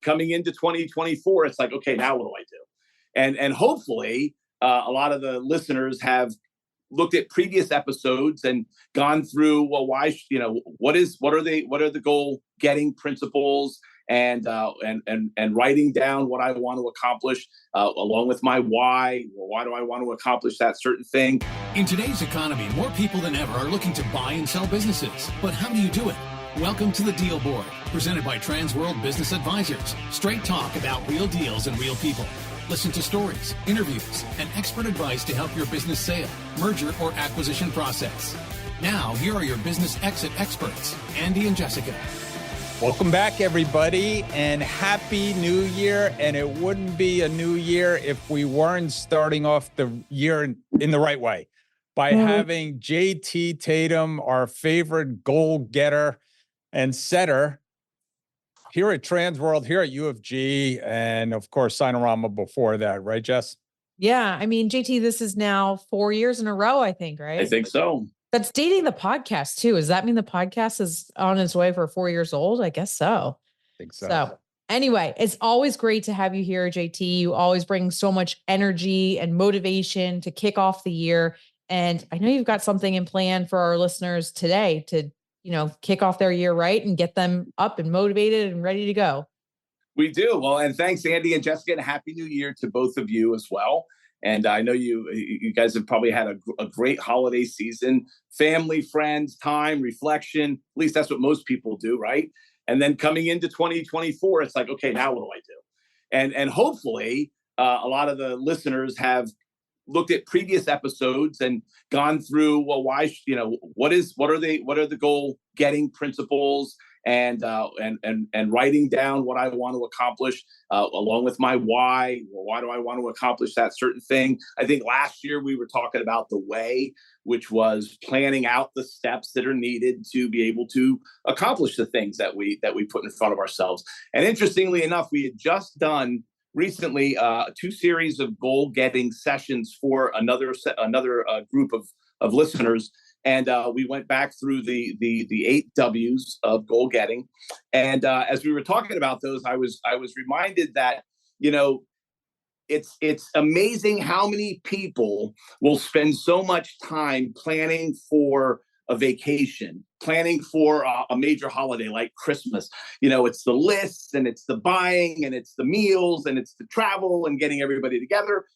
coming into 2024, it's like, okay, now what do I do? And hopefully a lot of the listeners have looked at previous episodes and gone through, well, why, what are the goal getting principles, and writing down what I want to accomplish, along with my why. Well, why do I want to accomplish that certain thing? In today's economy, more people than ever are looking to buy and sell businesses. But how do you do it? Welcome to the Deal Board, presented by Transworld Business Advisors. Straight talk about real deals and real people. Listen to stories, interviews, and expert advice to help your business sale, merger, or acquisition process. Now, here are your business exit experts, Andy and Jessica. Welcome back, everybody, and Happy New Year. And it wouldn't be a new year if we weren't starting off the year in the right way by having JT Tatem, our favorite goal getter and setter, here at Transworld, here at UFG, and of course, Sinorama before that, right, Jess? Yeah. I mean, JT, this is now 4 years in a row, I think, right? I think so. That's dating the podcast too. Does that mean the podcast is on its way for 4 years old? I guess so. I think so. So anyway, it's always great to have you here, JT. You always bring so much energy and motivation to kick off the year. And I know you've got something in plan for our listeners today to, kick off their year right and get them up and motivated and ready to go. We do. Well, and thanks, Andy and Jessica, and Happy New Year to both of you as well. And I know you guys have probably had a great holiday season, family, friends, time, reflection. At least that's what most people do, right? And then coming into 2024, it's like, okay, now what do I do? And hopefully a lot of the listeners have looked at previous episodes and gone through, well, why, what are the goal getting principles, and writing down what I want to accomplish, along with my why. Well, why do I want to accomplish that certain thing? I think last year we were talking about the way, which was planning out the steps that are needed to be able to accomplish the things that we put in front of ourselves. And interestingly enough, we had just done recently 2 series of goal getting sessions for another group of listeners. And we went back through the 8 W's of goal getting. And as we were talking about those, I was reminded that, it's amazing how many people will spend so much time planning for a vacation, planning for a major holiday like Christmas. It's the lists, and it's the buying, and it's the meals, and it's the travel, and getting everybody together.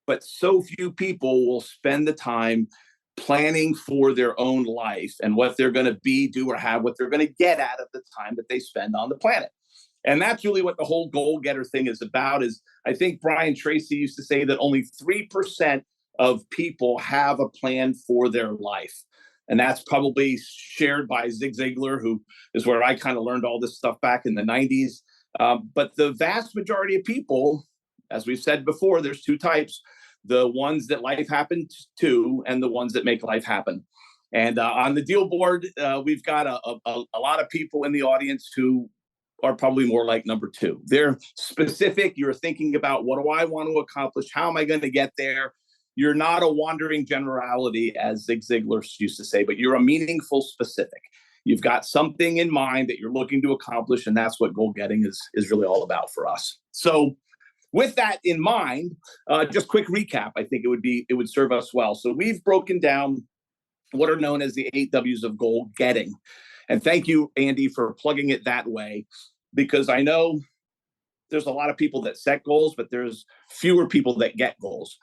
But so few people will spend the time planning for their own life and what they're going to be, do, or have, what they're going to get out of the time that they spend on the planet. And that's really what the whole goal getter thing is about. Is I think Brian Tracy used to say that only 3% of people have a plan for their life. And that's probably shared by Zig Ziglar, who is where I kind of learned all this stuff back in the 90s. But the vast majority of people, as we've said before, there's 2 types: the ones that life happens to, and the ones that make life happen. And on the Deal Board, we've got a lot of people in the audience who are probably more like number 2. They're specific. You're thinking about, what do I want to accomplish? How am I going to get there? You're not a wandering generality, as Zig Ziglar used to say, but you're a meaningful specific. You've got something in mind that you're looking to accomplish, and that's what goal getting is really all about for us. So with that in mind, just quick recap. I think it would serve us well. So we've broken down what are known as the 8 W's of goal getting. And thank you, Andy, for plugging it that way, because I know there's a lot of people that set goals, but there's fewer people that get goals.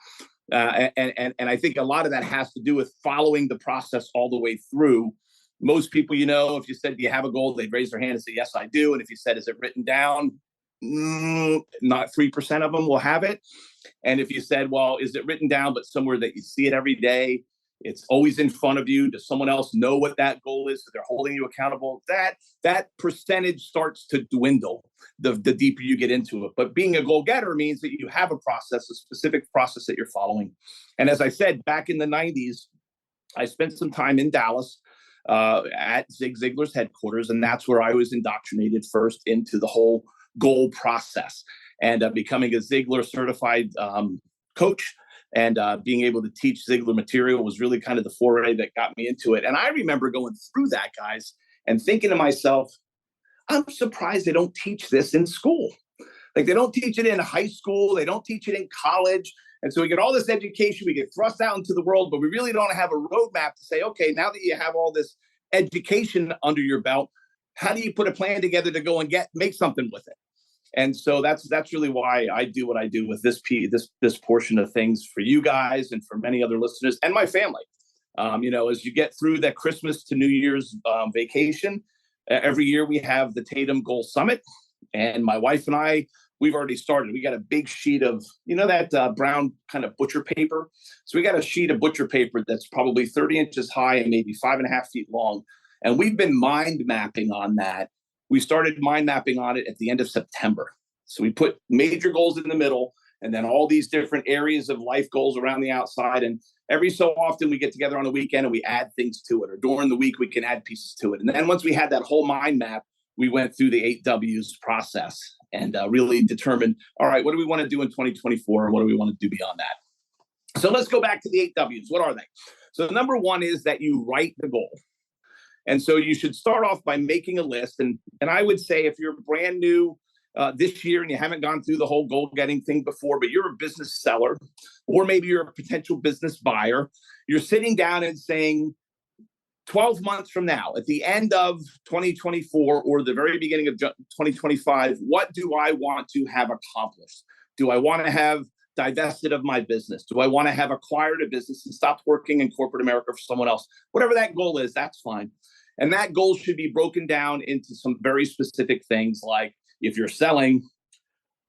And I think a lot of that has to do with following the process all the way through. Most people, if you said, do you have a goal? They'd raise their hand and say, yes, I do. And if you said, is it written down? Not 3% of them will have it. And if you said, well, is it written down, but somewhere that you see it every day, it's always in front of you, does someone else know what that goal is, so they're holding you accountable, that percentage starts to dwindle the deeper you get into it. But being a goal getter means that you have a process, a specific process that you're following. And as I said, back in the 90s, I spent some time in Dallas at Zig Ziglar's headquarters, and that's where I was indoctrinated first into the whole goal process, and becoming a Ziglar certified coach, and being able to teach Ziglar material was really kind of the foray that got me into it. And I remember going through that, guys, and thinking to myself, I'm surprised they don't teach this in school. Like they don't teach it in high school. They don't teach it in college. And so we get all this education, we get thrust out into the world, but we really don't have a roadmap to say, okay, now that you have all this education under your belt, how do you put a plan together to go and make something with it? And so that's really why I do what I do with this portion of things for you guys and for many other listeners and my family. As you get through that Christmas to New Year's vacation, every year we have the Tatem Goal Summit, and my wife and I, we've already started. We got a big sheet of, that brown kind of butcher paper. So we got a sheet of butcher paper that's probably 30 inches high and maybe 5.5 feet long. And we've been mind mapping on that. We started mind mapping on it at the end of September. So we put major goals in the middle and then all these different areas of life goals around the outside. And every so often we get together on the weekend and we add things to it, or during the week we can add pieces to it. And then once we had that whole mind map, we went through the 8 W's process and really determined, all right, what do we want to do in 2024 and what do we want to do beyond that? So let's go back to the 8 W's. What are they? So number one is that you write the goal. And so you should start off by making a list. And I would say if you're brand new this year and you haven't gone through the whole goal getting thing before, but you're a business seller, or maybe you're a potential business buyer, you're sitting down and saying, 12 months from now, at the end of 2024 or the very beginning of 2025, what do I want to have accomplished? Do I want to have divested of my business? Do I want to have acquired a business and stopped working in corporate America for someone else? Whatever that goal is, that's fine. And that goal should be broken down into some very specific things, like if you're selling,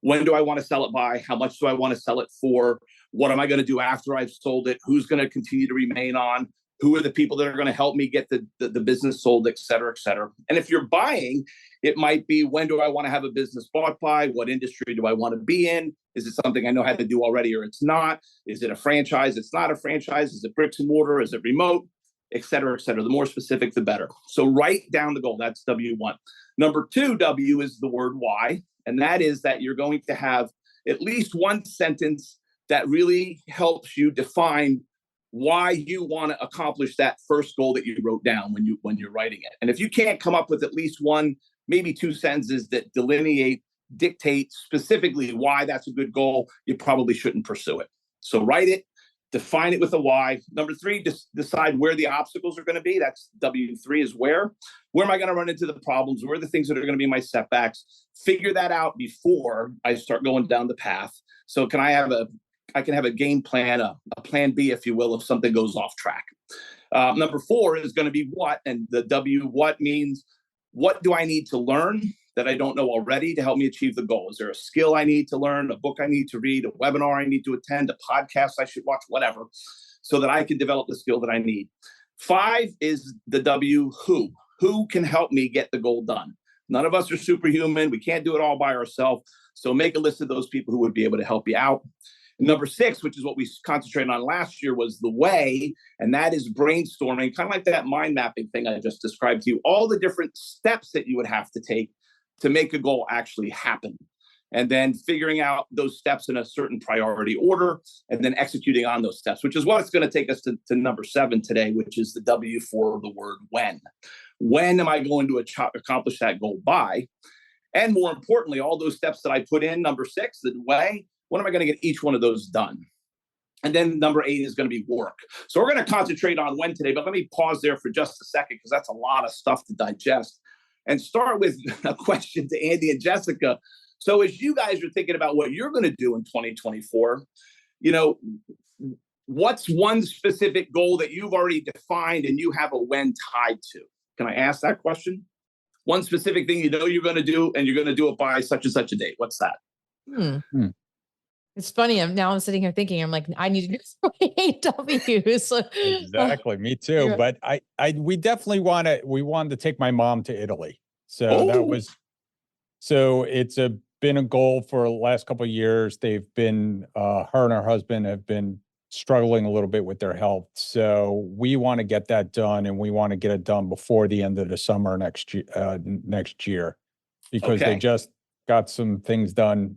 when do I want to sell it by? How much do I want to sell it for? What am I going to do after I've sold it? Who's going to continue to remain on? Who are the people that are going to help me get the business sold, et cetera, et cetera. And if you're buying, it might be, when do I want to have a business bought by? What industry do I want to be in? Is it something I know how to do already or it's not? Is it a franchise? It's not a franchise. Is it bricks and mortar? Is it remote? Et cetera, et cetera. The more specific, the better. So write down the goal. That's W1. Number 2, W, is the word why. And that is that you're going to have at least one sentence that really helps you define why you want to accomplish that first goal that you wrote down when you're writing it. And if you can't come up with at least one, maybe 2 sentences that dictate specifically why that's a good goal, you probably shouldn't pursue it. So write it, define it with a why. Number 3, just decide where the obstacles are going to be. That's W3, is where am I going to run into the problems? Where are the things that are going to be my setbacks? Figure that out before I start going down the path. So I can have a game plan, a plan B, if you will, if something goes off track. Number 4 is going to be what, and the W, what, means what do I need to learn that I don't know already to help me achieve the goal? Is there a skill I need to learn, a book I need to read, a webinar I need to attend, a podcast I should watch, whatever, so that I can develop the skill that I need? 5 is the W, who. Who can help me get the goal done? None of us are superhuman. We can't do it all by ourselves. So make a list of those people who would be able to help you out. Number 6, which is what we concentrated on last year, was the way, and that is brainstorming, kind of like that mind mapping thing I just described to you, all the different steps that you would have to take to make a goal actually happen. And then figuring out those steps in a certain priority order, and then executing on those steps, which is what it's going to take us to number 7 today, which is the W for the word when. When am I going to accomplish that goal by? And more importantly, all those steps that I put in, number 6, the way, when am I going to get each one of those done? And then number 8 is going to be work. So we're going to concentrate on when today, but let me pause there for just a second, because that's a lot of stuff to digest, and start with a question to Andy and Jessica. So as you guys are thinking about what you're going to do in 2024, what's one specific goal that you've already defined and you have a when tied to? Can I ask that question? One specific thing you're going to do, and you're going to do it by such and such a date. What's that? It's funny. I'm sitting here thinking, I'm like, I need to do 8 W's. Exactly. Me too. Yeah. But we definitely wanted to take my mom to Italy. So it's been a goal for the last couple of years. They've been, her and her husband have been struggling a little bit with their health. So we want to get that done, and we want to get it done before the end of the summer next year, because they just got some things done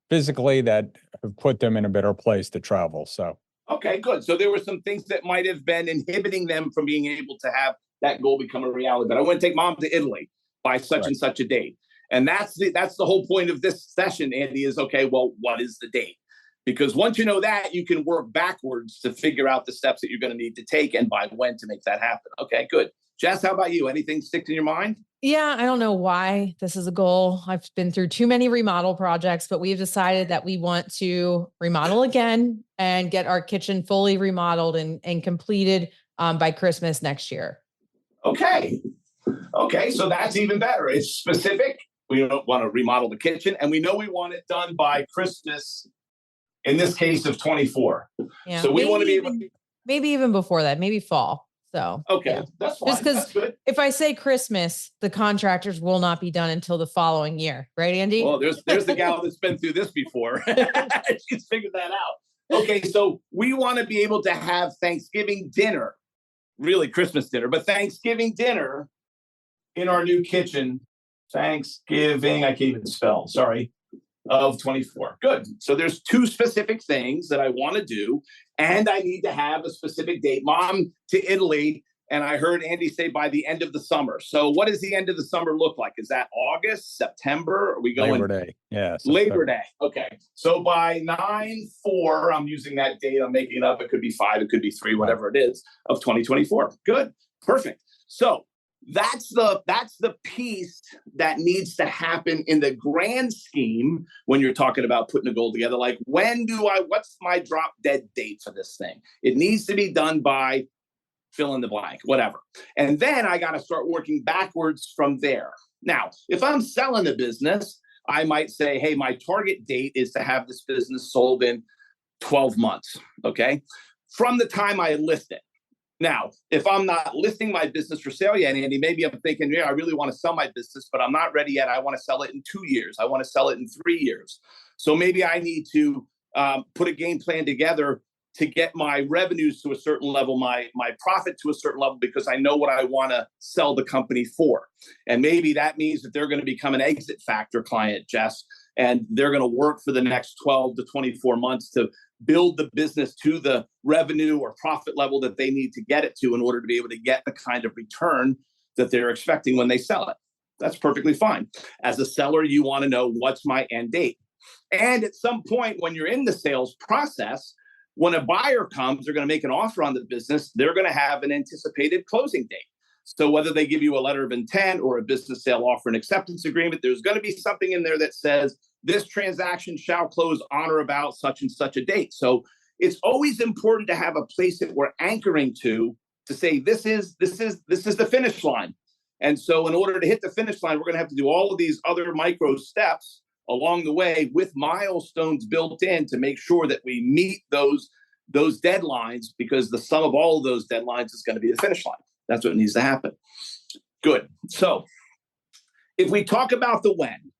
physically that have put them in a better place to travel. So, okay, good. So there were some things that might have been inhibiting them from being able to have that goal become a reality. But I want to take mom to Italy. by such and such a date. And that's the whole point of this session, Andy, is, okay, well, what is the date? Because once you know that, you can work backwards to figure out the steps that you're going to need to take and by when to make that happen. Okay, good. Jess, how about you? Anything stick in your mind? Yeah, I don't know why this is a goal. I've been through too many remodel projects, but we've decided that we want to remodel again and get our kitchen fully remodeled and completed by Christmas next year. Okay. Okay, so that's even better. It's specific. We don't want to remodel the kitchen, and we know we want it done by Christmas, in this case of 24. Yeah, so we want to be able to, maybe even before that, maybe fall. So okay, yeah. That's fine. Just because if I say Christmas, the contractors will not be done until the following year, right, Andy? Well, there's the gal that's been through this before. She's figured that out. Okay, so we want to be able to have Thanksgiving dinner, really Christmas dinner, but Thanksgiving dinner in our new kitchen. Thanksgiving, I can't even spell, sorry, of 24. Good. So there's two specific things that I want to do, and I need to have a specific date. Mom to Italy, and I heard Andy say by the end of the summer. So what does the end of the summer look like? Is that August, September? Are we going? Labor Day. Yeah. Labor Day. Okay. So by 9/4, I'm using that date. I'm making it up. It could be 5, it could be 3, whatever it is, of 2024. Good. Perfect. So that's the piece that needs to happen in the grand scheme when you're talking about putting a goal together. Like, what's my drop dead date for this thing? It needs to be done by fill in the blank, whatever. And then I got to start working backwards from there. Now, if I'm selling a business, I might say, hey, my target date is to have this business sold in 12 months. Okay. From the time I list it. Now, if I'm not listing my business for sale yet, Andy, maybe I'm thinking, yeah, I really want to sell my business, but I'm not ready yet. I want to sell it in 2 years. I want to sell it in 3 years. So maybe I need to put a game plan together to get my revenues to a certain level, my profit to a certain level, because I know what I want to sell the company for. And maybe that means that they're going to become an exit factor client, Jess, and they're going to work for the next 12 to 24 months to build the business to the revenue or profit level that they need to get it to in order to be able to get the kind of return that they're expecting when they sell it. That's perfectly fine. As a seller, you want to know what's my end date. And at some point when you're in the sales process, when a buyer comes, they're going to make an offer on the business, they're going to have an anticipated closing date. So whether they give you a letter of intent or a business sale offer and acceptance agreement, there's going to be something in there that says this transaction shall close on or about such and such a date. So it's always important to have a place that we're anchoring to say this is the finish line. And so in order to hit the finish line, we're going to have to do all of these other micro steps along the way with milestones built in to make sure that we meet those deadlines, because the sum of all of those deadlines is going to be the finish line. That's what needs to happen. Good. So if we talk about the when,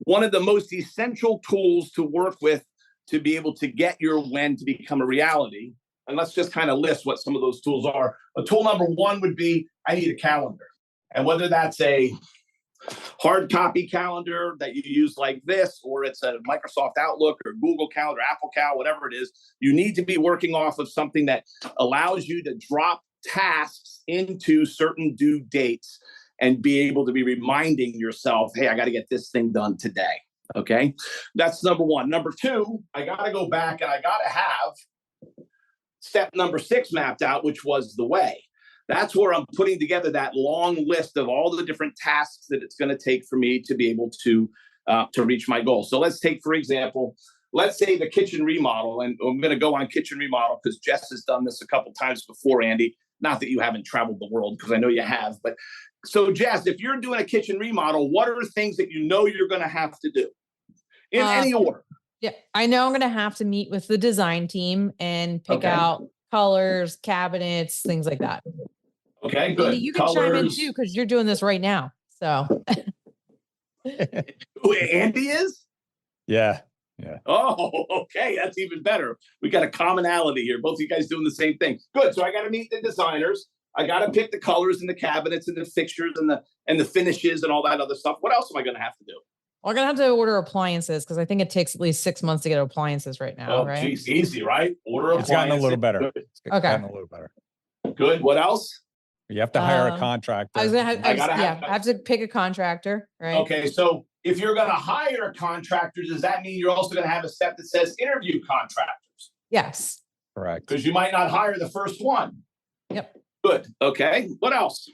one of the most essential tools to work with to be able to get your when to become a reality, and let's just kind of list what some of those tools are. Tool number one would be, I need a calendar. And whether that's a hard copy calendar that you use like this, or it's a Microsoft Outlook or Google Calendar, Apple Cal, whatever it is, you need to be working off of something that allows you to drop tasks into certain due dates and be able to be reminding yourself, hey, I got to get this thing done today. Okay. That's number one. Number two, I got to go back and I got to have step number 6 mapped out, which was the way. That's where I'm putting together that long list of all the different tasks that it's going to take for me to be able to reach my goal. So let's take, for example, let's say the kitchen remodel, and I'm going to go on kitchen remodel because Jess has done this a couple times before, Andy. Not that you haven't traveled the world, because I know you have. But so Jess, if you're doing a kitchen remodel, what are the things that you know you're going to have to do in any order? Yeah, I know I'm going to have to meet with the design team and pick out colors, cabinets, things like that. Okay, good. Andy, you can chime in too, because you're doing this right now. So Who Andy is? Yeah. Yeah. Oh, okay. That's even better. We got a commonality here. Both of you guys doing the same thing. Good. So I got to meet the designers. I got to pick the colors and the cabinets and the fixtures and the finishes and all that other stuff. What else am I going to have to do? We're going to have to order appliances, because I think it takes at least 6 months to get appliances right now. Oh, right? geez. Easy, right? Order It's appliances. gotten a little better. Good. It's gotten a little better. Good. What else? You have to hire a I contractor. was gonna have, I gotta have- I have to pick a contractor, right? Okay, so if you're going to hire a contractor, does that mean you're also going to have a step that says interview contractors? Yes. Correct. Because you might not hire the first one. Yep. Good. Okay. What else?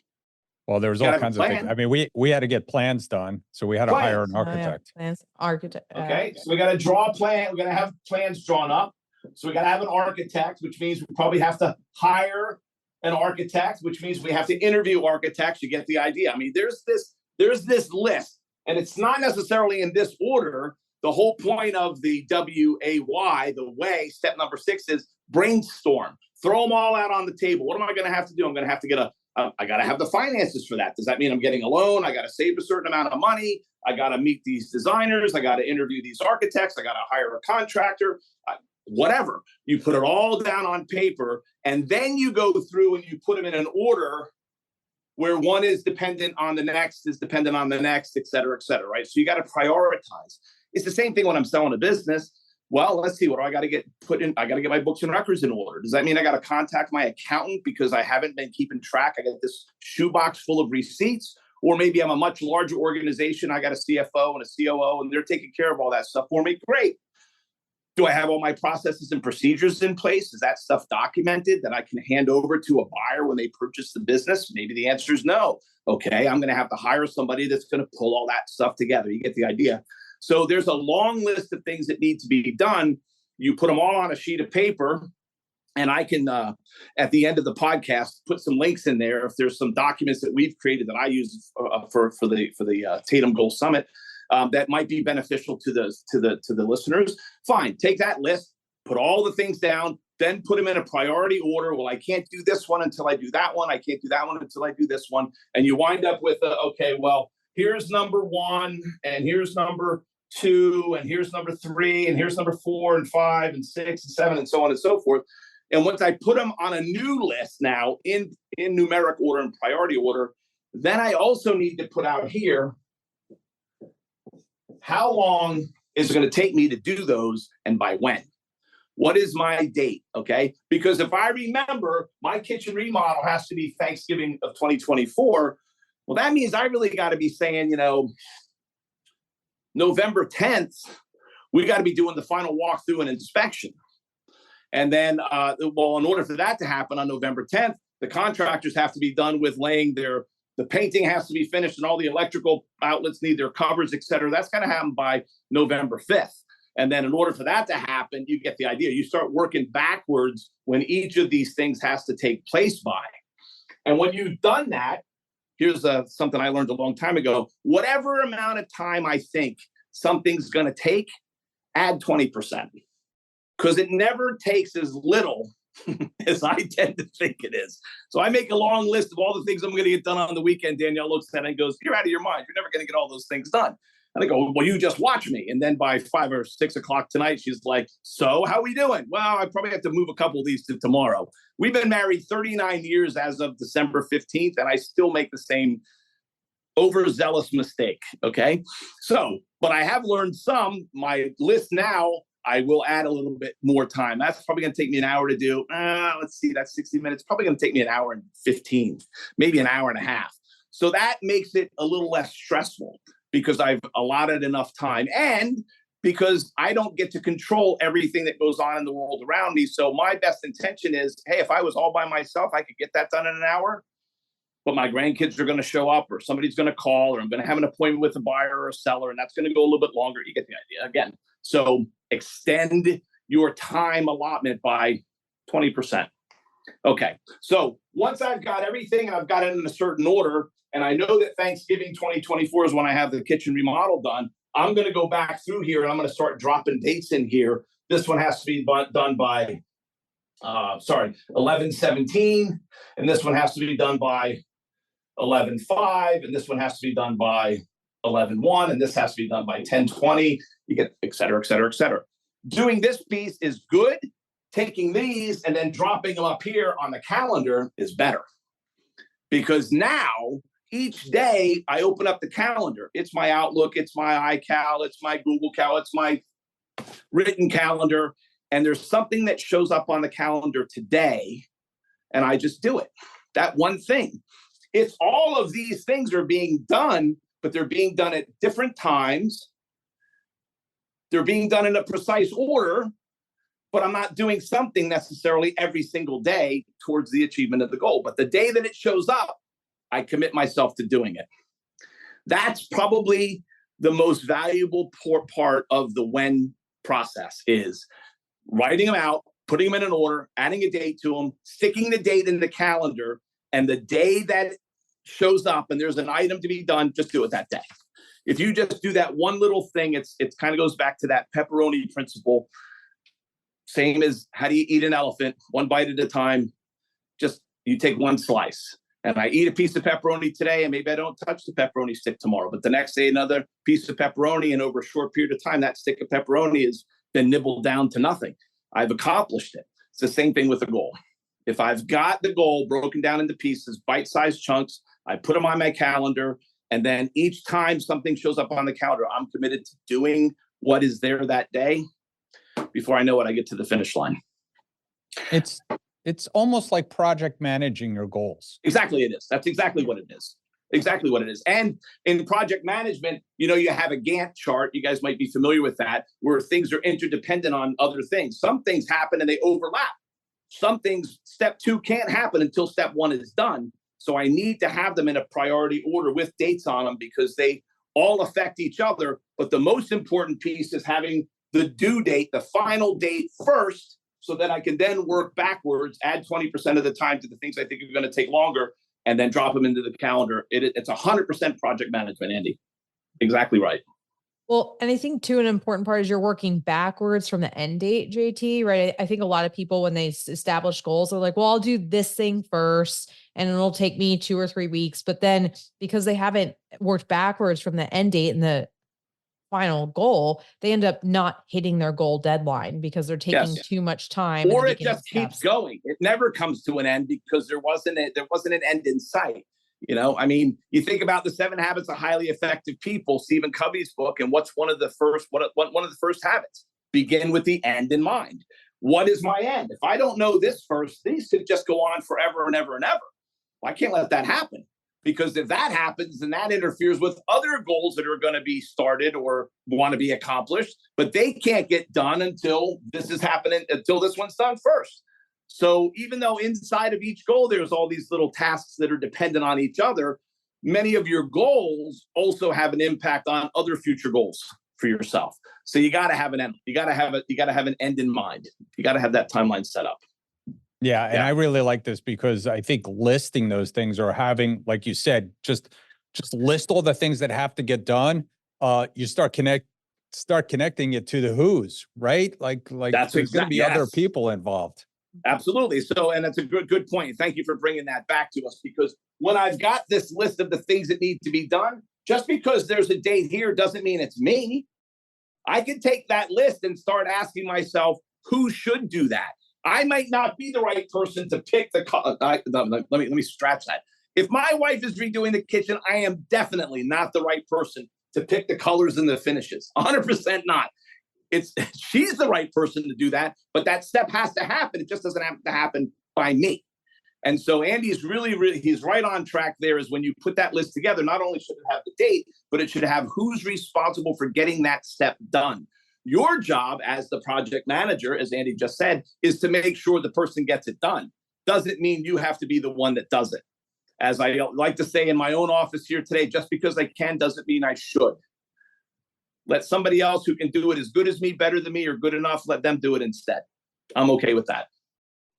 Well, there's Gotta all have a kinds of things. plan. I mean, we had to get plans done, so we had to hire an Plans. Oh, yeah. architect. Plans, architect. Okay. So we got to draw a plan. We're going to have plans drawn up. So we got to have an architect, which means we probably have to hire an architect, which means we have to interview architects. You get the idea. I mean, there's this list, and it's not necessarily in this order. The whole point of the WAY, the way, step number 6 is brainstorm. Throw them all out on the table. What am I going to have to do? I'm going to have to get I got to have the finances for that. Does that mean I'm getting a loan? I got to save a certain amount of money. I got to meet these designers. I got to interview these architects. I got to hire a contractor. Whatever. You put it all down on paper, and then you go through and you put them in an order where one is dependent on the next, is dependent on the next, et cetera, right? So you got to prioritize. It's the same thing when I'm selling a business. Well, let's see, what do I got to get put in? I got to get my books and records in order. Does that mean I got to contact my accountant because I haven't been keeping track? I got this shoebox full of receipts, or maybe I'm a much larger organization. I got a CFO and a COO, and they're taking care of all that stuff for me. Great. Do I have all my processes and procedures in place? Is that stuff documented that I can hand over to a buyer when they purchase the business? Maybe the answer is no. Okay, I'm going to have to hire somebody that's going to pull all that stuff together. You get the idea. So there's a long list of things that need to be done. You put them all on a sheet of paper, and I can, at the end of the podcast, put some links in there. If there's some documents that we've created that I use for the Tatem Goal Summit, that might be beneficial to the listeners. Fine, take that list, put all the things down, then put them in a priority order. Well, I can't do this one until I do that one. I can't do that one until I do this one. And you wind up with, okay, well, here's number 1, and here's number 2, and here's number 3, and here's number 4 and 5 and 6 and 7, and so on and so forth. And once I put them on a new list now in numeric order and priority order, then I also need to put out here, how long is it going to take me to do those, and by when? What is my date? Okay. Because if I remember, my kitchen remodel has to be Thanksgiving of 2024. Well, that means I really got to be saying, November 10th, we got to be doing the final walkthrough and inspection. And then, in order for that to happen on November 10th, the contractors have to be done with laying the painting has to be finished, and all the electrical outlets need their covers, et cetera. That's going to happen by November 5th. And then in order for that to happen, you get the idea. You start working backwards when each of these things has to take place by. And when you've done that, here's something I learned a long time ago. Whatever amount of time I think something's going to take, add 20%. Because it never takes as little as I tend to think it is. So I make a long list of all the things I'm going to get done on the weekend. Danielle looks at it and goes, "You're out of your mind. You're never going to get all those things done." And I go, "Well, you just watch me." And then by 5 or 6 o'clock tonight, she's like, "So how are we doing?" "Well, I probably have to move a couple of these to tomorrow." We've been married 39 years as of December 15th, and I still make the same overzealous mistake. Okay. So, but I have learned my list now, I will add a little bit more time. That's probably going to take me an hour to do. Let's see, that's 60 minutes. Probably going to take me an hour and 15, maybe an hour and a half. So that makes it a little less stressful because I've allotted enough time, and because I don't get to control everything that goes on in the world around me. So my best intention is, hey, if I was all by myself, I could get that done in an hour. But my grandkids are going to show up, or somebody's going to call, or I'm going to have an appointment with a buyer or a seller, and that's going to go a little bit longer. You get the idea again. So extend your time allotment by 20%. Okay. So once I've got everything and I've got it in a certain order, and I know that Thanksgiving 2024 is when I have the kitchen remodel done, I'm going to go back through here and I'm going to start dropping dates in here. This one has to be done by, 11/17, and this one has to be done by 11/5, and this one has to be done by 11/1, and this has to be done by 10/20. You get et cetera, et cetera, et cetera. Doing this piece is good. Taking these and then dropping them up here on the calendar is better, because now each day I open up the calendar. It's my Outlook, it's my iCal, it's my Google Cal, it's my written calendar, and there's something that shows up on the calendar today, and I just do it. that one thing. If all of these things are being done, but they're being done at different times, they're being done in a precise order, but I'm not doing something necessarily every single day towards the achievement of the goal. But the day that it shows up, I commit myself to doing it. That's probably the most valuable part of the when process, is writing them out, putting them in an order, adding a date to them, sticking the date in the calendar, and the day that shows up and there's an item to be done, just do it that day. If you just do that one little thing, it kind of goes back to that pepperoni principle. Same as how do you eat an elephant? One bite at a time. Just you take one slice. And I eat a piece of pepperoni today, and maybe I don't touch the pepperoni stick tomorrow. But the next day, another piece of pepperoni, and over a short period of time, that stick of pepperoni has been nibbled down to nothing. I've accomplished it. It's the same thing with a goal. If I've got the goal broken down into pieces, bite-sized chunks, I put them on my calendar, and then each time something shows up on the calendar, I'm committed to doing what is there that day. Before I know it, I get to the finish line. It's almost like project managing your goals. Exactly, it is. That's exactly what it is. Exactly what it is. And in project management, you have a Gantt chart. You guys might be familiar with that, where things are interdependent on other things. Some things happen and they overlap. Some things, step 2 can't happen until step 1 is done. So I need to have them in a priority order with dates on them, because they all affect each other. But the most important piece is having the due date, the final date first, so that I can then work backwards, add 20% of the time to the things I think are going to take longer, and then drop them into the calendar. It's 100% project management, Andy. Exactly right. Well, and I think too, an important part is you're working backwards from the end date, JT, right? I think a lot of people, when they establish goals, are like, well, I'll do this thing first and it'll take me 2 or 3 weeks. But then because they haven't worked backwards from the end date and the final goal, they end up not hitting their goal deadline because they're taking too much time. Or it just keeps going. It never comes to an end because there wasn't an end in sight. I mean, you think about the 7 Habits of Highly Effective People, Stephen Covey's book, and what's one of the first habits? Begin with the end in mind. What is my end? If I don't know this first, these could just go on forever and ever and ever. Well, I can't let that happen, because if that happens, then that interferes with other goals that are going to be started or want to be accomplished, but they can't get done until this is happening, until this one's done first. So even though inside of each goal, there's all these little tasks that are dependent on each other, many of your goals also have an impact on other future goals for yourself. So you got to have an end. You got to have an end in mind. You got to have that timeline set up. Yeah. And I really like this, because I think listing those things, or having, like you said, just list all the things that have to get done. You start connecting it to the who's, right? Like That's there's going to be other people involved. Absolutely. So, and that's a good point. Thank you for bringing that back to us, because when I've got this list of the things that need to be done, just because there's a date here doesn't mean it's me. I can take that list and start asking myself, who should do that? I might not be the right person to pick the color. Let me scratch that. If my wife is redoing the kitchen, I am definitely not the right person to pick the colors and the finishes. 100% not. She's the right person to do that, but that step has to happen. It just doesn't have to happen by me. And so Andy's he's right on track there. Is when you put that list together, not only should it have the date, but it should have who's responsible for getting that step done. Your job as the project manager, as Andy just said, is to make sure the person gets it done. Doesn't mean you have to be the one that does it. As I like to say in my own office here today, just because I can doesn't mean I should. Let somebody else who can do it as good as me, better than me, or good enough, let them do it instead. I'm okay with that.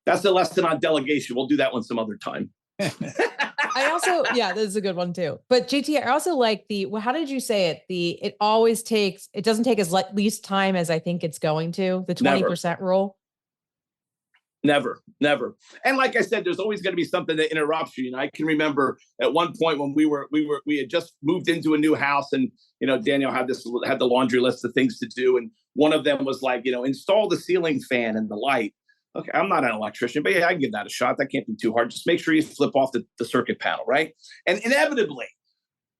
That's the lesson on delegation. We'll do that one some other time. I also, this is a good one too. But JT, I also like how did you say it? It doesn't take as least time as I think it's going to, the 20% rule. Never. And like I said, there's always going to be something that interrupts you. I can remember at one point when we had just moved into a new house, and Daniel had the laundry list of things to do, and one of them was like, install the ceiling fan and the light. Okay, I'm not an electrician, but I can give that a shot. That can't be too hard. Just make sure you flip off the circuit panel, right? And inevitably,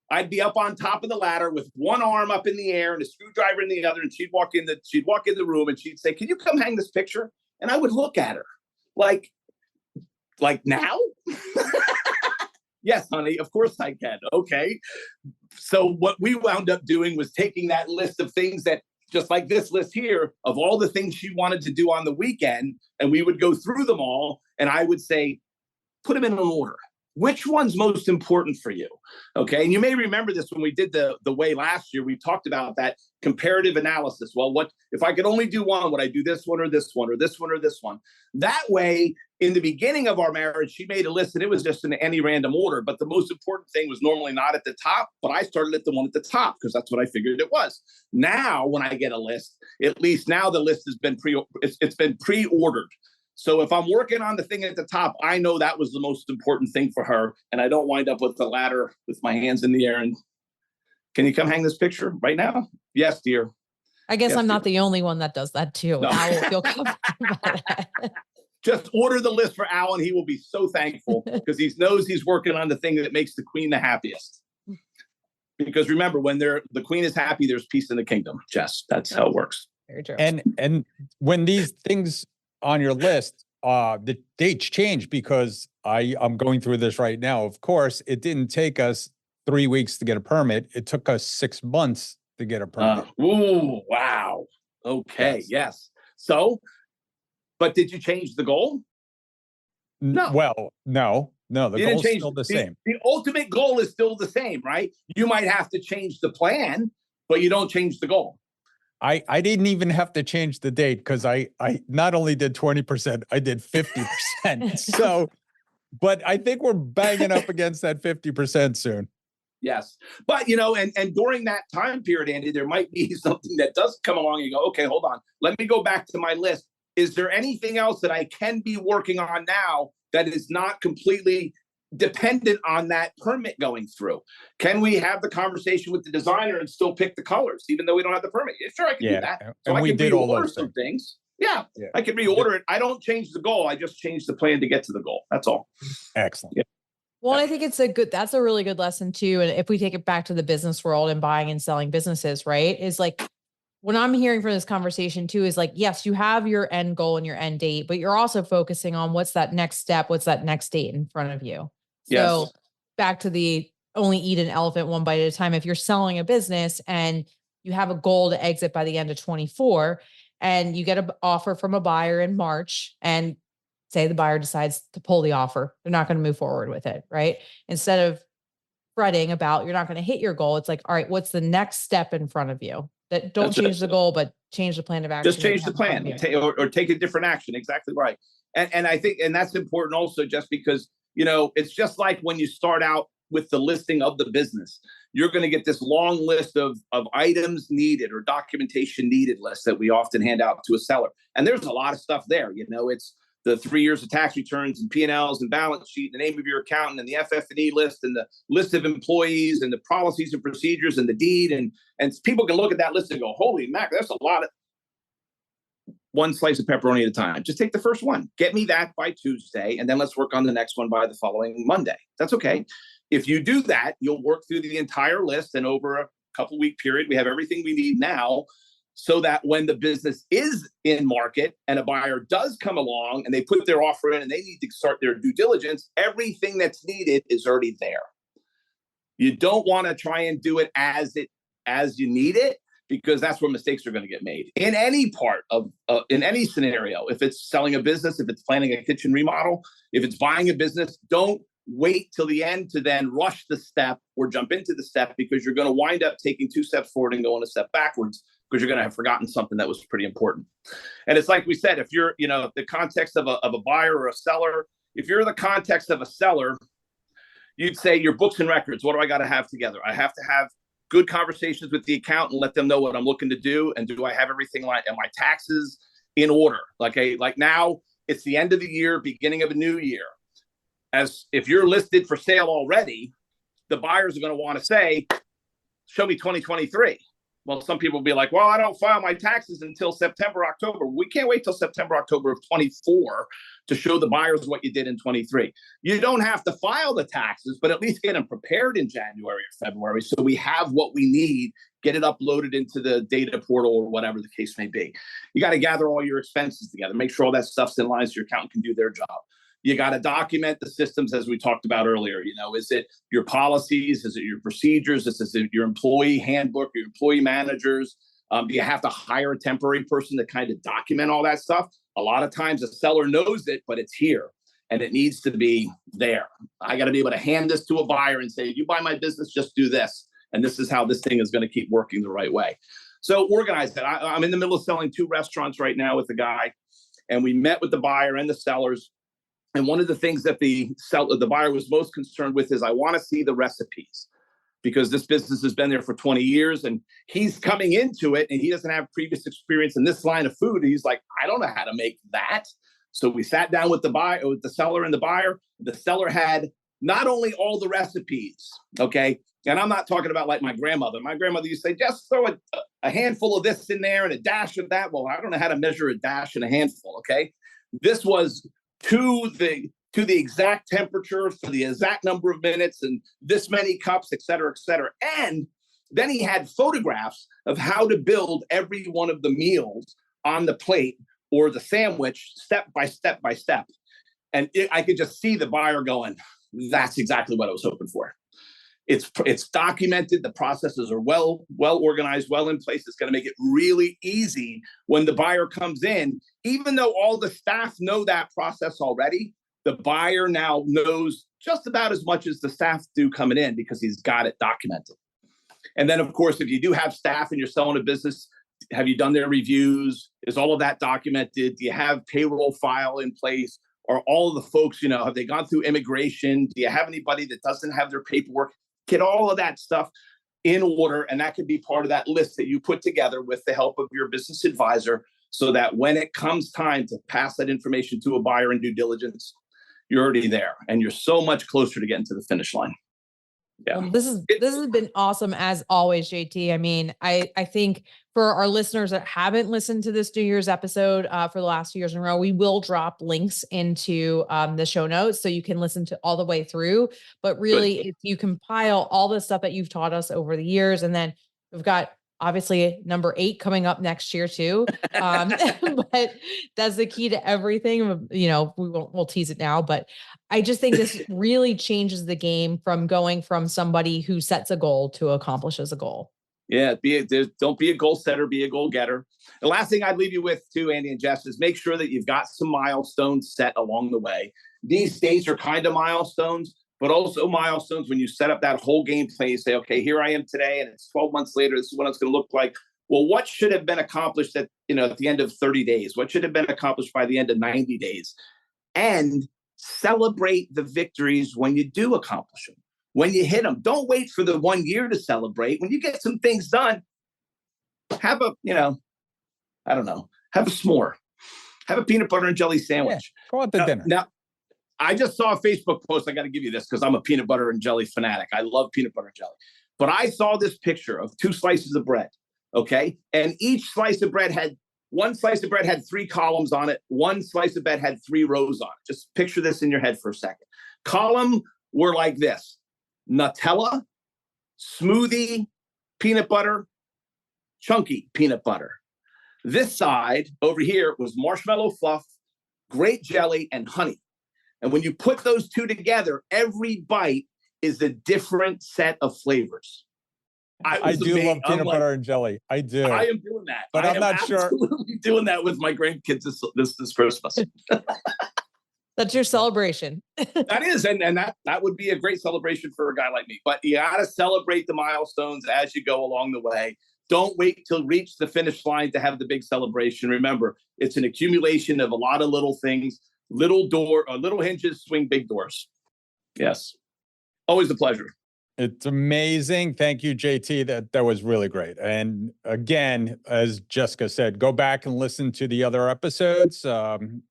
I'd be up on top of the ladder with one arm up in the air and a screwdriver in the other, and she'd walk in the room and she'd say, "Can you come hang this picture?" And I would look at her like, Like now? Yes, honey, of course I can. Okay. So what we wound up doing was taking that list of things that, just like this list here, of all the things she wanted to do on the weekend, and we would go through them all, and I would say, put them in an order. Which one's most important for you? Okay. And you may remember this when we did the way last year, we talked about that comparative analysis. Well, what if I could only do one? Would I do this one or this one or this one or this one? That way, in the beginning of our marriage, she made a list and it was just in any random order. But the most important thing was normally not at the top, but I started at the one at the top because that's what I figured it was. Now, when I get a list, at least now the list has been it's been pre-ordered. So if I'm working on the thing at the top, I know that was the most important thing for her. And I don't wind up with the ladder with my hands in the air. And can you come hang this picture right now? Yes, dear. I guess yes, I'm not the only one that does that too. No. I will feel comfortable about that. Just order the list for Al and he will be so thankful because he knows he's working on the thing that makes the queen the happiest. Because remember, when the queen is happy, there's peace in the kingdom. Jess, that's how it works. Very true. And when these things on your list, the dates change because I'm going through this right now. Of course, it didn't take us 3 weeks to get a permit. It took us 6 months to get a permit. Ooh, wow. Okay, yes. So, but did you change the goal? No. Well, no. The goal's still the same. The ultimate goal is still the same, right? You might have to change the plan, but you don't change the goal. I didn't even have to change the date because I not only did 20%, I did 50%. So, but I think we're banging up against that 50% soon. Yes. But, and during that time period, Andy, there might be something that does come along and you go, okay, hold on. Let me go back to my list. Is there anything else that I can be working on now that is not completely dependent on that permit going through? Can we have the conversation with the designer and still pick the colors, even though we don't have the permit? Yeah, sure, I can do that. So and we did all those things. Yeah, I can reorder it. I don't change the goal. I just change the plan to get to the goal. That's all. Excellent. Yeah. Well, I think that's a really good lesson too. And if we take it back to the business world and buying and selling businesses, right, is like, what I'm hearing from this conversation too is like, yes, you have your end goal and your end date, but you're also focusing on what's that next step, what's that next date in front of you. So back to the only eat an elephant one bite at a time. If you're selling a business and you have a goal to exit by the end of 24 and you get an offer from a buyer in March and say the buyer decides to pull the offer, they're not going to move forward with it, right? Instead of fretting about you're not going to hit your goal, it's like, all right, what's the next step in front of you? That don't change the goal, but change the plan of action. Just change the plan or take a different action. Exactly right. And I think, and that's important also, just because, it's just like when you start out with the listing of the business, you're going to get this long list of items needed or documentation needed list that we often hand out to a seller. And there's a lot of stuff there. It's the 3 years of tax returns and P&Ls and balance sheet, the name of your accountant and the FF&E list and the list of employees and the policies and procedures and the deed. And people can look at that list and go, holy mac, that's a lot of one slice of pepperoni at a time. Just take the first one. Get me that by Tuesday. And then let's work on the next one by the following Monday. That's okay. If you do that, you'll work through the entire list. And over a couple week period, we have everything we need now, so that when the business is in market and a buyer does come along and they put their offer in and they need to start their due diligence, everything that's needed is already there. You don't want to try and do it as you need it, because that's where mistakes are going to get made in any part of, in any scenario. If it's selling a business, if it's planning a kitchen remodel, if it's buying a business, don't wait till the end to then rush the step or jump into the step, because you're going to wind up taking 2 steps forward and going a step backwards, because you're going to have forgotten something that was pretty important. And it's like we said, if you're, the context of a buyer or a seller, if you're in the context of a seller, you'd say your books and records. What do I got to have together? I have to have good conversations with the accountant, let them know what I'm looking to do. And do I have everything and my taxes in order? Like now it's the end of the year, beginning of a new year. As if you're listed for sale already, the buyers are going to want to say, show me 2023. Well, some people will be like, well, I don't file my taxes until September, October. We can't wait till September, October of 24 to show the buyers what you did in 23. You don't have to file the taxes, but at least get them prepared in January or February, so we have what we need, get it uploaded into the data portal or whatever the case may be. You got to gather all your expenses together, make sure all that stuff's in line so your accountant can do their job. You got to document the systems as we talked about earlier. Is it your policies? Is it your procedures? Is it your employee handbook, your employee managers? Do you have to hire a temporary person to kind of document all that stuff? A lot of times the seller knows it, but it's here and it needs to be there. I got to be able to hand this to a buyer and say, you buy my business, just do this. And this is how this thing is going to keep working the right way. So organize that. I'm in the middle of selling 2 restaurants right now with the guy, and we met with the buyer and the sellers. And one of the things that the buyer was most concerned with is, I want to see the recipes, because this business has been there for 20 years and he's coming into it and he doesn't have previous experience in this line of food. He's like, I don't know how to make that. So we sat down with the seller and the buyer. The seller had not only all the recipes, okay? And I'm not talking about like my grandmother. My grandmother used to say, just throw a handful of this in there and a dash of that. Well, I don't know how to measure a dash and a handful, okay? This was to the exact temperature for the exact number of minutes and this many cups, et cetera, et cetera. And then he had photographs of how to build every one of the meals on the plate or the sandwich step by step by step. And I could just see the buyer going, that's exactly what I was hoping for. It's documented. The processes are well organized, well in place. It's going to make it really easy when the buyer comes in. Even though all the staff know that process already, the buyer now knows just about as much as the staff do coming in, because he's got it documented. And then, of course, if you do have staff and you're selling a business, have you done their reviews? Is all of that documented? Do you have payroll file in place? Or all of the folks, have they gone through immigration? Do you have anybody that doesn't have their paperwork? Get all of that stuff in order, and that could be part of that list that you put together with the help of your business advisor, so that when it comes time to pass that information to a buyer in due diligence, you're already there and you're so much closer to getting to the finish line. Yeah. Well, this has been awesome as always, JT. I mean, I think for our listeners that haven't listened to this New Year's episode for the last 2 years in a row, we will drop links into the show notes so you can listen to all the way through. But really, if you compile all the stuff that you've taught us over the years, and then we've got obviously number 8 coming up next year too. But that's the key to everything. We'll tease it now, but I just think this really changes the game from going from somebody who sets a goal to accomplishes a goal. Yeah, don't be a goal setter, be a goal getter. The last thing I'd leave you with too, Andy and Jess, is make sure that you've got some milestones set along the way. These days are kind of milestones, but also milestones when you set up that whole game plan. You say, okay, here I am today, and it's 12 months later. This is what it's going to look like. Well, what should have been accomplished at the end of 30 days? What should have been accomplished by the end of 90 days? And celebrate the victories when you do accomplish them, when you hit them. Don't wait for the 1 year to celebrate. When you get some things done, have a s'more, have a peanut butter and jelly sandwich. Yeah, go out to dinner. Now, I just saw a Facebook post. I got to give you this because I'm a peanut butter and jelly fanatic. I love peanut butter and jelly. But I saw this picture of 2 slices of bread, okay? And each slice of bread had, one slice of bread had 3 columns on it. One slice of bread had 3 rows on it. Just picture this in your head for a second. Column were like this: Nutella, smoothie, peanut butter, chunky peanut butter. This side over here was marshmallow fluff, grape jelly, and honey. And when you put those 2 together, every bite is a different set of flavors. I do love peanut butter and jelly. I do. I am doing that. But I'm not sure. Absolutely doing that with my grandkids this Christmas. That's your celebration. That is, and that would be a great celebration for a guy like me. But you got to celebrate the milestones as you go along the way. Don't wait till reach the finish line to have the big celebration. Remember, it's an accumulation of a lot of little things. Little hinges swing big doors. Yes. Always a pleasure. It's amazing. Thank you, JT. That was really great. And again, as Jessica said, go back and listen to the other episodes.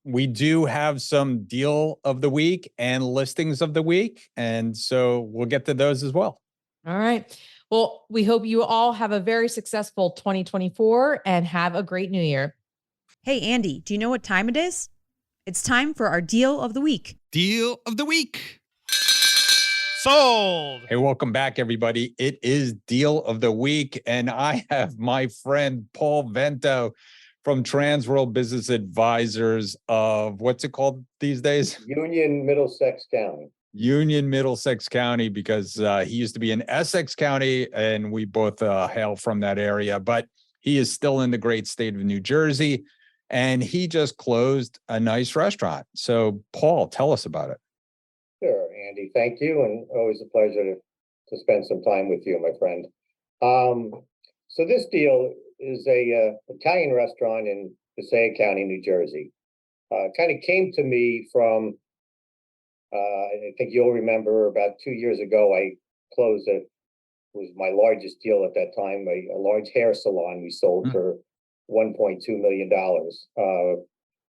We do have some deal of the week and listings of the week. And so we'll get to those as well. All right. Well, we hope you all have a very successful 2024 and have a great new year. Hey, Andy, do you know what time it is? It's time for our deal of the week. Deal of the week. Sold. Hey, welcome back, everybody. It is Deal of the Week, and I have my friend Paul Vento from Trans World Business Advisors of what's it called these days? Union, Middlesex County. Union, Middlesex County, because he used to be in Essex County, and we both hail from that area, but he is still in the great state of New Jersey, and he just closed a nice restaurant. So, Paul, tell us about it. Sure, Andy. Thank you, and always a pleasure to spend some time with you, my friend. So this deal is a Italian restaurant in Passaic County, New Jersey. Kind of came to me from, I think you'll remember about 2 years ago, I closed was my largest deal at that time, a large hair salon we sold for $1.2 million.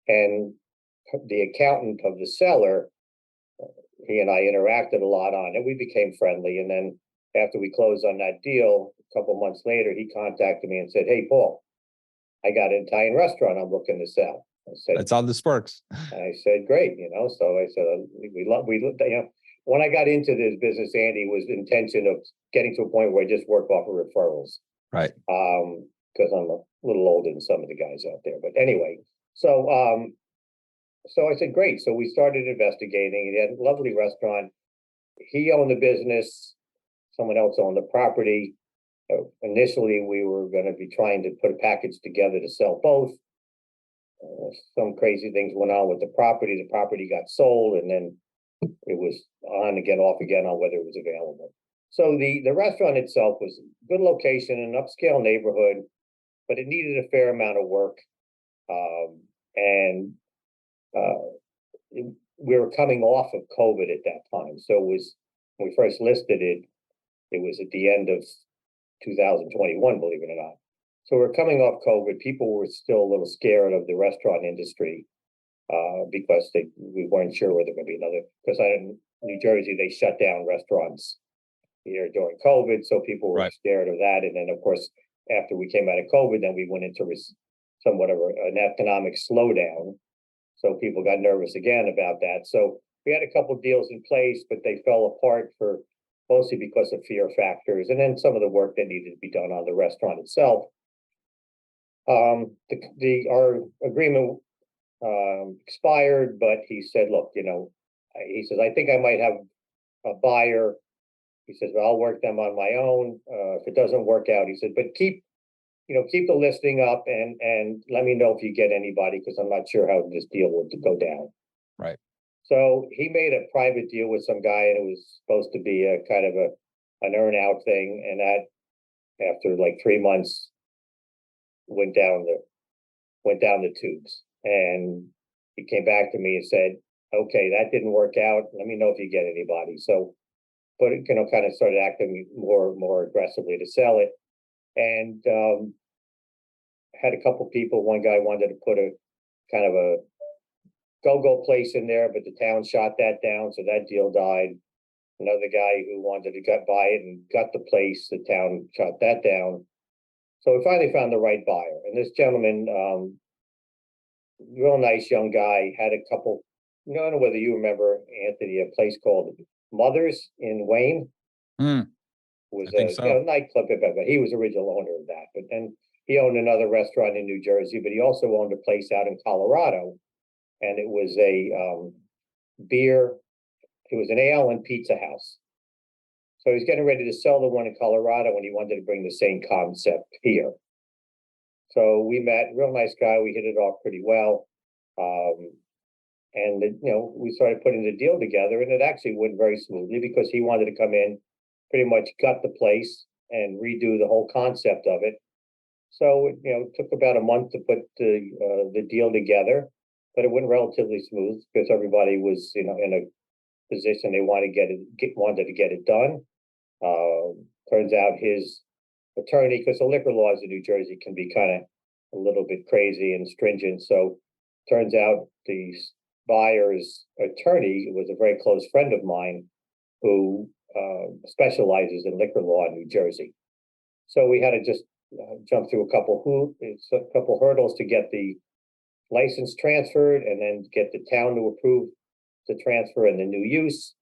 And the accountant of the seller, he and I interacted a lot on it. We became friendly. And then after we closed on that deal, a couple months later, he contacted me and said, "Hey, Paul, I got an Italian restaurant I'm looking to sell." I said, "It's on the Sparks." I said, "Great." So I said, when I got into this business, Andy, was the intention of getting to a point where I just work off of referrals. Right. Because I'm a little older than some of the guys out there. But anyway, so I said, great. So we started investigating. He had a lovely restaurant. He owned the business. Someone else owned the property. Initially, we were going to be trying to put a package together to sell both. Some crazy things went on with the property. The property got sold, and then it was on again, off again on whether it was available. So the restaurant itself was a good location, an upscale neighborhood, but it needed a fair amount of work. We were coming off of COVID at that time. So it was, when we first listed it, it was at the end of 2021, believe it or not. So we're coming off COVID. People were still a little scared of the restaurant industry because we weren't sure whether there would be another, because in New Jersey, they shut down restaurants here during COVID. So people were scared of that. And then, of course, after we came out of COVID, then we went into somewhat of an economic slowdown. So people got nervous again about that. So we had a couple of deals in place, but they fell apart for mostly because of fear factors, and then some of the work that needed to be done on the restaurant itself. Our agreement expired, but he said, "Look, he says, I think I might have a buyer." He says, "Well, I'll work them on my own. If it doesn't work out," he said, "but keep the listing up and let me know if you get anybody, because I'm not sure how this deal will go down." Right. So he made a private deal with some guy, and it was supposed to be a kind of an earn out thing. And that, after like 3 months, went down the tubes. And he came back to me and said, "Okay, that didn't work out. Let me know if you get anybody." So, but kind of started acting more aggressively to sell it. And had a couple people. One guy wanted to put a kind of a go-go place in there, but the town shot that down, so that deal died. Another guy who wanted to buy it and got the place, the town shot that down. So we finally found the right buyer. And this gentleman, real nice young guy, had a couple, I don't know whether you remember, Anthony, a place called Mother's in Wayne. Was a nightclub, but he was the original owner of that. But then he owned another restaurant in New Jersey, but he also owned a place out in Colorado, and it was a beer. It was an ale and pizza house. So he's getting ready to sell the one in Colorado, and he wanted to bring the same concept here. So we met, real nice guy. We hit it off pretty well. And we started putting the deal together, and it actually went very smoothly because he wanted to come in, pretty much gut the place and redo the whole concept of it. So it took about a month to put the deal together, but it went relatively smooth because everybody was in a position they wanted to get it done. Turns out his attorney, because the liquor laws in New Jersey can be kind of a little bit crazy and stringent. So turns out the buyer's attorney was a very close friend of mine who specializes in liquor law in New Jersey. So we had to just jump through a couple hurdles to get the license transferred, and then get the town to approve the transfer and the new use.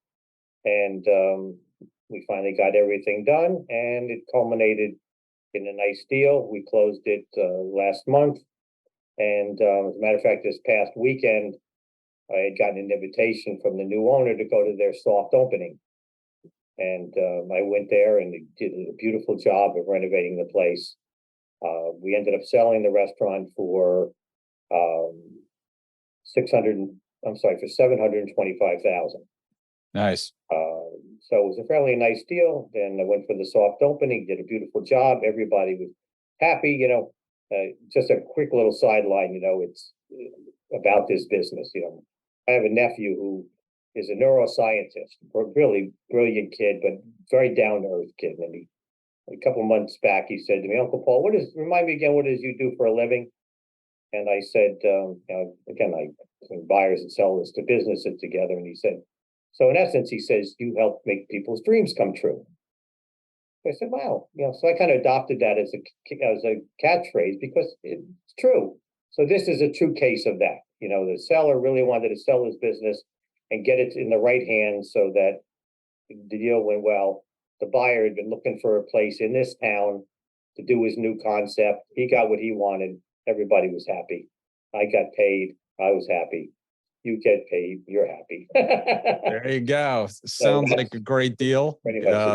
And we finally got everything done, and it culminated in a nice deal. We closed it last month, And as a matter of fact, this past weekend, I had gotten an invitation from the new owner to go to their soft opening. And I went there and they did a beautiful job of renovating the place. We ended up selling the restaurant for for $725,000. Nice. So it was a fairly nice deal. Then I went for the soft opening, did a beautiful job. Everybody was happy, just a quick little sideline, it's about this business. I have a nephew who is a neuroscientist, really brilliant kid, but very down to earth kid. And a couple of months back, he said to me, Uncle Paul, remind me again, what it is you do for a living? And I said, again, I buyers and sellers to businesses together. And he said, so in essence, he says, you help make people's dreams come true. I said, wow, so I kind of adopted that as a catchphrase because it's true. So this is a true case of that. The seller really wanted to sell his business and get it in the right hands so that the deal went well. The buyer had been looking for a place in this town to do his new concept. He got what he wanted. Everybody was happy. I got paid. I was happy. You get paid. You're happy. There you go. Sounds like a great deal.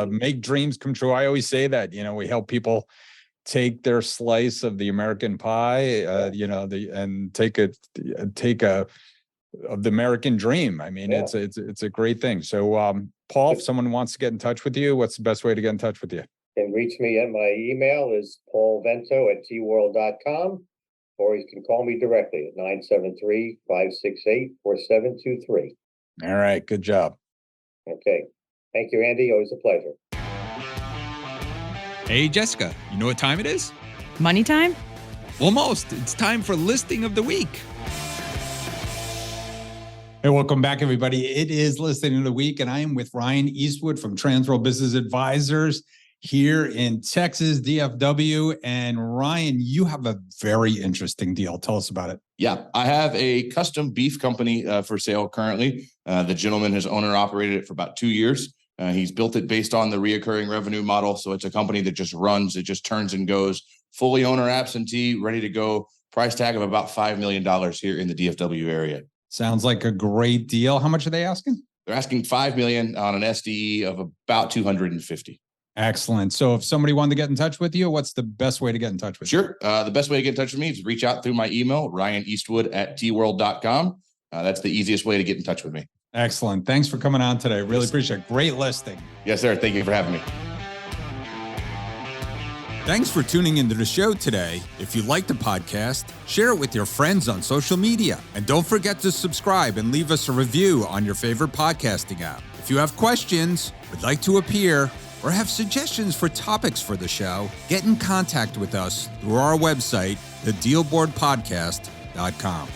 Make dreams come true. I always say that, we help people take their slice of the American pie, and take of the American dream. I mean, it's a great thing. So, Paul, if someone wants to get in touch with you, what's the best way to get in touch with you? You can reach me at my email is paulvento@tworld.com, or you can call me directly at 973-568-4723. All right. Good job. Okay. Thank you, Andy. Always a pleasure. Hey, Jessica, you know what time it is? Money time? Almost. It's time for listing of the week. Hey, welcome back, everybody. It is Listing of the Week, and I am with Ryan Eastwood from Transworld Business Advisors here in Texas, DFW. And Ryan, you have a very interesting deal. Tell us about it. Yeah, I have a custom beef company for sale currently. The gentleman has owner operated it for about 2 years. He's built it based on the reoccurring revenue model. So it's a company that just runs, it just turns and goes, fully owner absentee, ready to go. Price tag of about $5 million here in the DFW area. Sounds like a great deal. How much are they asking? They're asking $5 million on an SDE of about 250. Excellent. So if somebody wanted to get in touch with you, what's the best way to get in touch with you? Sure. The best way to get in touch with me is reach out through my email, ryaneastwood@tworld.com. That's the easiest way to get in touch with me. Excellent. Thanks for coming on today. Really appreciate it. Great listing. Yes, sir. Thank you for having me. Thanks for tuning into the show today. If you like the podcast, share it with your friends on social media. And don't forget to subscribe and leave us a review on your favorite podcasting app. If you have questions, would like to appear, or have suggestions for topics for the show, get in contact with us through our website, thedealboardpodcast.com.